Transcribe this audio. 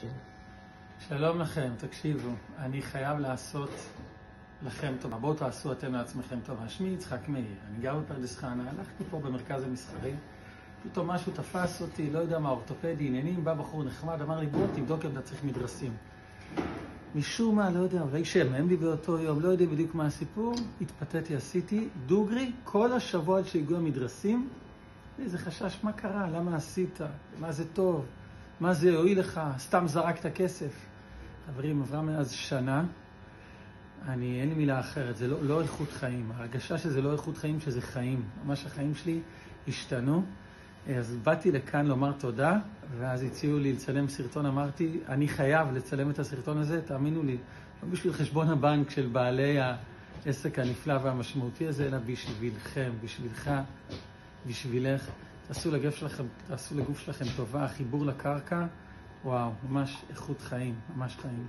תתחיל. שלום לכם, תקשיבו, אני חייב לעשות לכם טוב. בואו תעשו אתם לעצמכם טוב. שמי יצחק מאיר, אני גר בפרדס חנה, הלכתי פה במרכז המסחרי, פתאום משהו תפס אותי, לא יודע מה, אורתופדי, עניינים, בא בחור נחמד, אמר לי בוא תבדוק אם אתה צריך מדרסים. משום מה, לא יודע, אולי שמם לי באותו יום, לא יודע בדיוק מה הסיפור, התפתיתי, עשיתי דוגרי כל השבוע עד שהגיעו המדרסים, איזה חשש, מה קרה, למה עשית, מה זה טוב, מה זה יועיל לך, סתם זרקת כסף. חברים, עברה מאז שנה, אין לי מילה אחרת, זה לא איכות חיים, ההרגשה שזה לא איכות חיים, שזה חיים, ממש החיים שלי השתנו. אז באתי לכאן לומר תודה, ואז הציעו לי לצלם סרטון, אמרתי, אני חייב לצלם את הסרטון הזה, תאמינו לי, לא בשביל חשבון הבנק של בעלי העסק הנפלא והמשמעותי הזה, אלא בשבילכם, בשבילך, בשבילך. תעשו לגוף שלכם טובה, חיבור לקרקע, וואו, ממש איכות חיים, ממש חיים.